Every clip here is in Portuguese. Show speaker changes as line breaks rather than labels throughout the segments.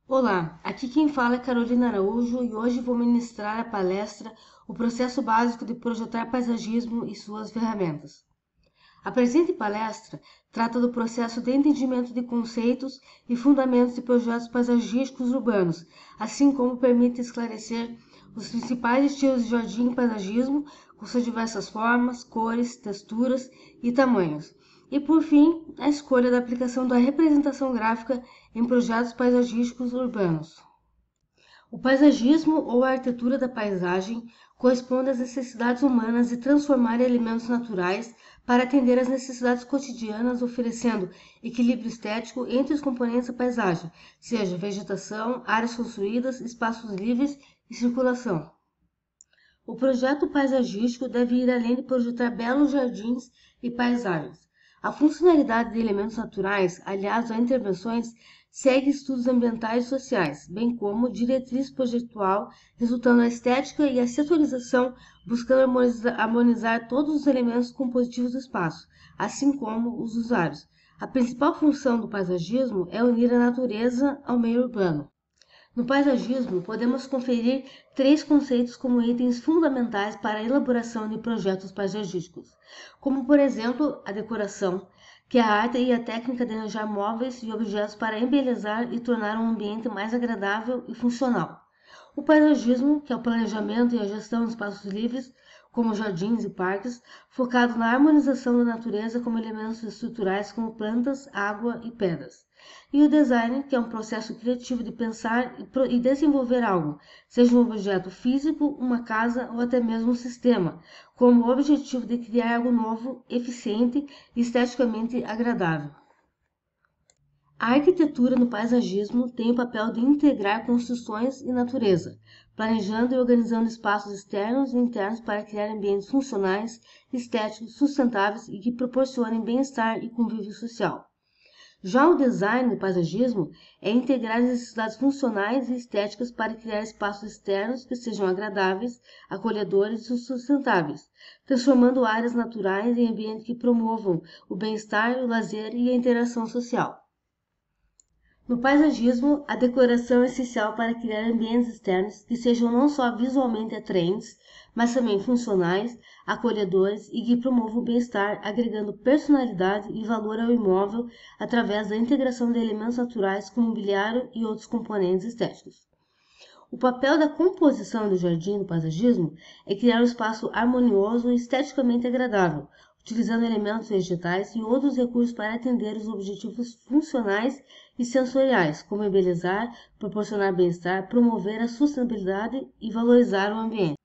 Olá, aqui quem fala é Carolina Araújo e hoje vou ministrar a palestra O Processo Básico de Projetar Paisagismo e Suas Ferramentas. A presente palestra trata do processo de entendimento de conceitos e fundamentos de projetos paisagísticos urbanos, assim como permite esclarecer os principais estilos de jardim e paisagismo, com suas diversas formas, cores, texturas e tamanhos. E, por fim, a escolha da aplicação da representação gráfica em projetos paisagísticos urbanos. O paisagismo ou a arquitetura da paisagem corresponde às necessidades humanas de transformar elementos naturais para atender às necessidades cotidianas, oferecendo equilíbrio estético entre os componentes da paisagem, seja vegetação, áreas construídas, espaços livres e circulação. O projeto paisagístico deve ir além de projetar belos jardins e paisagens. A funcionalidade de elementos naturais, aliados a intervenções, segue estudos ambientais e sociais, bem como diretriz projetual, resultando na estética e a setorização, buscando harmonizar todos os elementos compositivos do espaço, assim como os usuários. A principal função do paisagismo é unir a natureza ao meio urbano. No paisagismo, podemos conferir três conceitos como itens fundamentais para a elaboração de projetos paisagísticos, como, por exemplo, a decoração, que é a arte e a técnica de arranjar móveis e objetos para embelezar e tornar um ambiente mais agradável e funcional. O paisagismo, que é o planejamento e a gestão de espaços livres, como jardins e parques, focado na harmonização da natureza como elementos estruturais como plantas, água e pedras. E o design, que é um processo criativo de pensar e desenvolver algo, seja um objeto físico, uma casa ou até mesmo um sistema, com o objetivo de criar algo novo, eficiente e esteticamente agradável. A arquitetura no paisagismo tem o papel de integrar construções e natureza, planejando e organizando espaços externos e internos para criar ambientes funcionais, estéticos, sustentáveis e que proporcionem bem-estar e convívio social. Já o design do paisagismo é integrar as necessidades funcionais e estéticas para criar espaços externos que sejam agradáveis, acolhedores e sustentáveis, transformando áreas naturais em ambientes que promovam o bem-estar, o lazer e a interação social. No paisagismo, a decoração é essencial para criar ambientes externos que sejam não só visualmente atraentes, mas também funcionais, acolhedores e que promovam o bem-estar, agregando personalidade e valor ao imóvel através da integração de elementos naturais como mobiliário e outros componentes estéticos. O papel da composição do jardim no paisagismo é criar um espaço harmonioso e esteticamente agradável, utilizando elementos vegetais e outros recursos para atender os objetivos funcionais e sensoriais, como embelezar, proporcionar bem-estar, promover a sustentabilidade e valorizar o ambiente.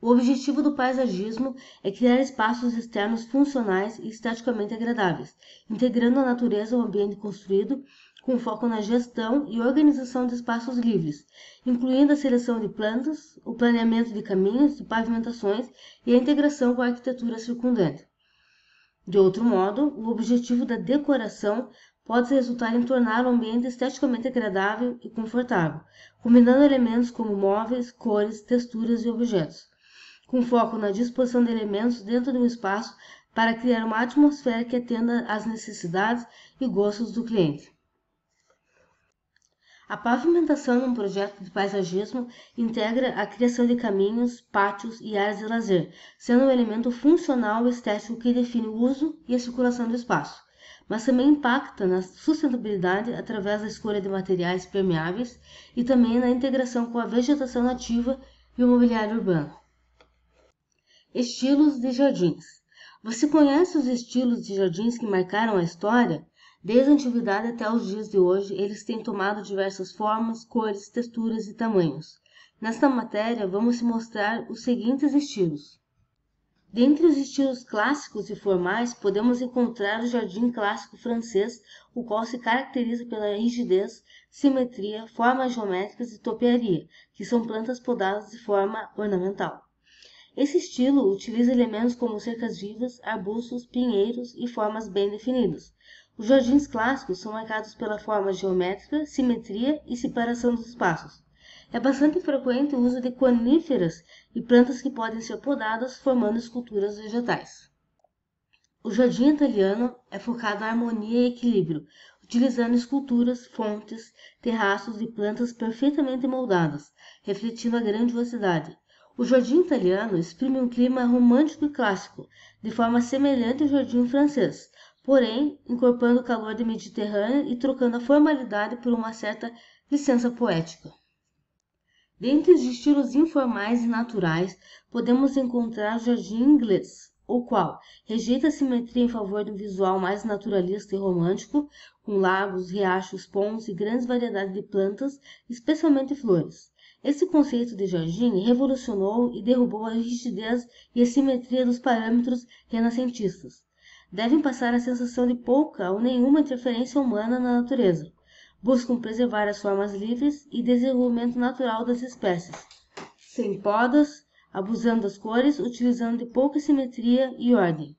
O objetivo do paisagismo é criar espaços externos funcionais e esteticamente agradáveis, integrando a natureza ao ambiente construído, com foco na gestão e organização de espaços livres, incluindo a seleção de plantas, o planeamento de caminhos e pavimentações e a integração com a arquitetura circundante. De outro modo, o objetivo da decoração pode resultar em tornar o ambiente esteticamente agradável e confortável, combinando elementos como móveis, cores, texturas e objetos, com foco na disposição de elementos dentro de um espaço para criar uma atmosfera que atenda às necessidades e gostos do cliente. A pavimentação num projeto de paisagismo integra a criação de caminhos, pátios e áreas de lazer, sendo um elemento funcional e estético que define o uso e a circulação do espaço, mas também impacta na sustentabilidade através da escolha de materiais permeáveis e também na integração com a vegetação nativa e o mobiliário urbano. Estilos de jardins. Você conhece os estilos de jardins que marcaram a história? Desde a antiguidade até os dias de hoje, eles têm tomado diversas formas, cores, texturas e tamanhos. Nesta matéria, vamos te mostrar os seguintes estilos. Dentre os estilos clássicos e formais, podemos encontrar o jardim clássico francês, o qual se caracteriza pela rigidez, simetria, formas geométricas e topiaria, que são plantas podadas de forma ornamental. Esse estilo utiliza elementos como cercas vivas, arbustos, pinheiros e formas bem definidas. Os jardins clássicos são marcados pela forma geométrica, simetria e separação dos espaços. É bastante frequente o uso de coníferas e plantas que podem ser podadas, formando esculturas vegetais. O jardim italiano é focado na harmonia e equilíbrio, utilizando esculturas, fontes, terraços e plantas perfeitamente moldadas, refletindo a grandiosidade. O jardim italiano exprime um clima romântico e clássico, de forma semelhante ao jardim francês, porém incorporando o calor do Mediterrâneo e trocando a formalidade por uma certa licença poética. Dentre os estilos informais e naturais, podemos encontrar o jardim inglês, o qual rejeita a simetria em favor de um visual mais naturalista e romântico, com lagos, riachos, pontes e grandes variedades de plantas, especialmente flores. Esse conceito de jardim revolucionou e derrubou a rigidez e a simetria dos parâmetros renascentistas. Devem passar a sensação de pouca ou nenhuma interferência humana na natureza. Buscam preservar as formas livres e desenvolvimento natural das espécies, sem podas, abusando das cores, utilizando de pouca simetria e ordem.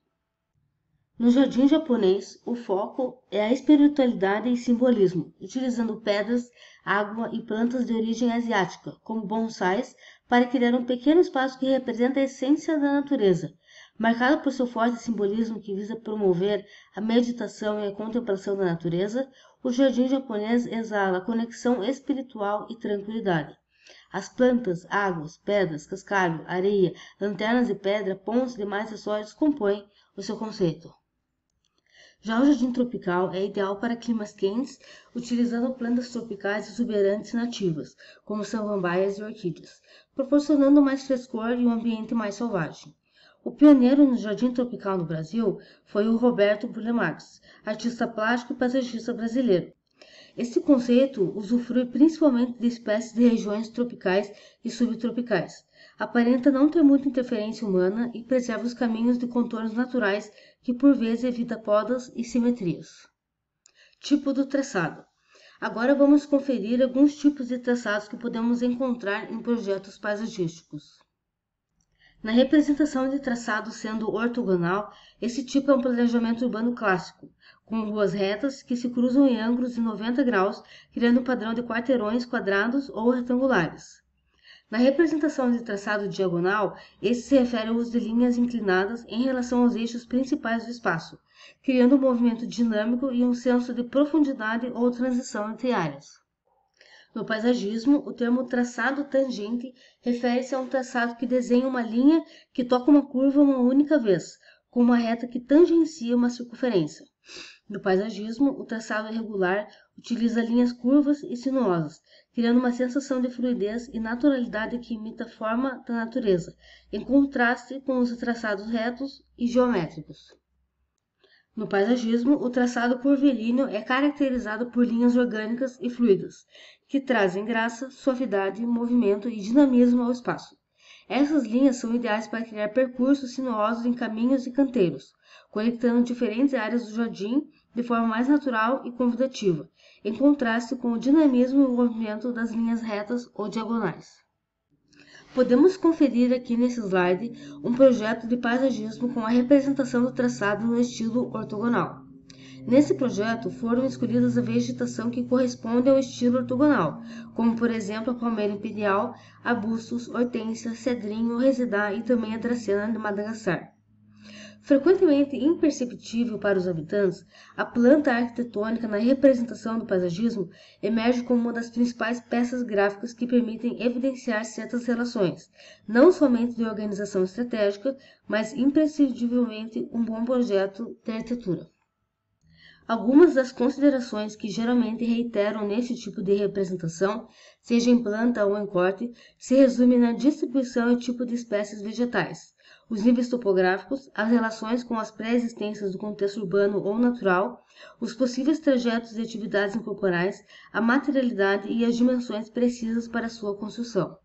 No jardim japonês, o foco é a espiritualidade e simbolismo, utilizando pedras, água e plantas de origem asiática, como bonsais, para criar um pequeno espaço que representa a essência da natureza. Marcado por seu forte simbolismo que visa promover a meditação e a contemplação da natureza, o jardim japonês exala conexão espiritual e tranquilidade. As plantas, águas, pedras, cascalho, areia, lanternas de pedra, pontes e demais acessórios compõem o seu conceito. Já o jardim tropical é ideal para climas quentes, utilizando plantas tropicais exuberantes nativas, como samambaias e orquídeas, proporcionando mais frescor e um ambiente mais selvagem. O pioneiro no jardim tropical no Brasil foi o Roberto Burle Marx, artista plástico e paisagista brasileiro. Esse conceito usufrui principalmente de espécies de regiões tropicais e subtropicais. Aparenta não ter muita interferência humana e preserva os caminhos de contornos naturais que por vezes evita podas e simetrias. Tipo do traçado. Agora vamos conferir alguns tipos de traçados que podemos encontrar em projetos paisagísticos. Na representação de traçado sendo ortogonal, esse tipo é um planejamento urbano clássico, com ruas retas que se cruzam em ângulos de 90 graus, criando um padrão de quarteirões quadrados ou retangulares. Na representação de traçado diagonal, esse se refere ao uso de linhas inclinadas em relação aos eixos principais do espaço, criando um movimento dinâmico e um senso de profundidade ou transição entre áreas. No paisagismo, o termo traçado tangente refere-se a um traçado que desenha uma linha que toca uma curva uma única vez, com uma reta que tangencia uma circunferência. No paisagismo, o traçado irregular utiliza linhas curvas e sinuosas, criando uma sensação de fluidez e naturalidade que imita a forma da natureza, em contraste com os traçados retos e geométricos. No paisagismo, o traçado curvilíneo é caracterizado por linhas orgânicas e fluidas, que trazem graça, suavidade, movimento e dinamismo ao espaço. Essas linhas são ideais para criar percursos sinuosos em caminhos e canteiros, conectando diferentes áreas do jardim de forma mais natural e convidativa, em contraste com o dinamismo e o movimento das linhas retas ou diagonais. Podemos conferir aqui nesse slide um projeto de paisagismo com a representação do traçado no estilo ortogonal. Nesse projeto foram escolhidas a vegetação que corresponde ao estilo ortogonal, como por exemplo a palmeira imperial, arbustos, hortênsia, cedrinho, residá e também a dracena de Madagascar. Frequentemente imperceptível para os habitantes, a planta arquitetônica na representação do paisagismo emerge como uma das principais peças gráficas que permitem evidenciar certas relações, não somente de organização estratégica, mas imprescindivelmente um bom projeto de arquitetura. Algumas das considerações que geralmente reiteram nesse tipo de representação, seja em planta ou em corte, se resumem na distribuição e tipo de espécies vegetais, os níveis topográficos, as relações com as pré-existências do contexto urbano ou natural, os possíveis trajetos de atividades incorporais, a materialidade e as dimensões precisas para sua construção.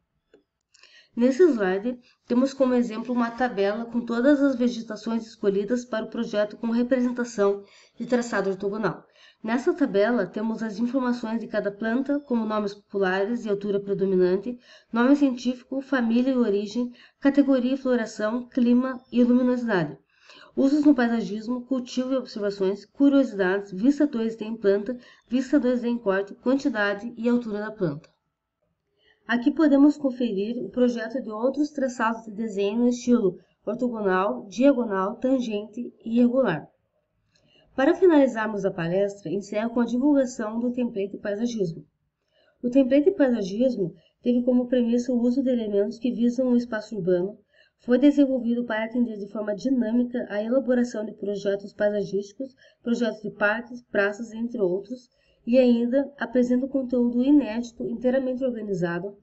Nesse slide, temos como exemplo uma tabela com todas as vegetações escolhidas para o projeto com representação de traçado ortogonal. Nessa tabela, temos as informações de cada planta, como nomes populares e altura predominante, nome científico, família e origem, categoria e floração, clima e luminosidade. Usos no paisagismo, cultivo e observações, curiosidades, vista 2D em planta, vista 2D em corte, quantidade e altura da planta. Aqui podemos conferir o projeto de outros traçados de desenho no estilo ortogonal, diagonal, tangente e irregular. Para finalizarmos a palestra, encerro com a divulgação do template paisagismo. O template paisagismo teve como premissa o uso de elementos que visam o espaço urbano, foi desenvolvido para atender de forma dinâmica a elaboração de projetos paisagísticos, projetos de parques, praças, entre outros, e ainda apresenta conteúdo inédito, inteiramente organizado,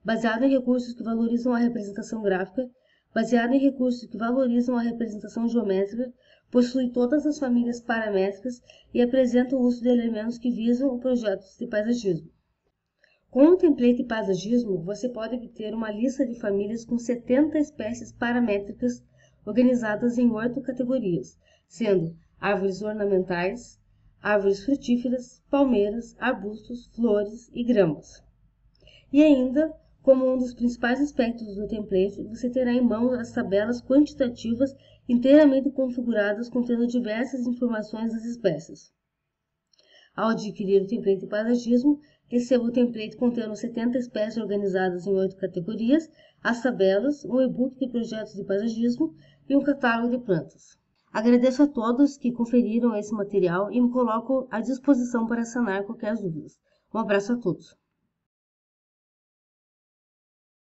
baseado em recursos que valorizam a representação gráfica, baseado em recursos que valorizam a representação geométrica, possui todas as famílias paramétricas e apresenta o uso de elementos que visam projetos de paisagismo. Com o template paisagismo, você pode obter uma lista de famílias com 70 espécies paramétricas organizadas em 8 categorias, sendo árvores ornamentais, árvores frutíferas, palmeiras, arbustos, flores e gramas. E ainda, como um dos principais aspectos do template, você terá em mãos as tabelas quantitativas inteiramente configuradas contendo diversas informações das espécies. Ao adquirir o template paisagismo, receba o template contendo 70 espécies organizadas em 8 categorias, as tabelas, um e-book de projetos de paisagismo e um catálogo de plantas. Agradeço a todos que conferiram esse material e me coloco à disposição para sanar qualquer dúvidas. Um abraço a todos.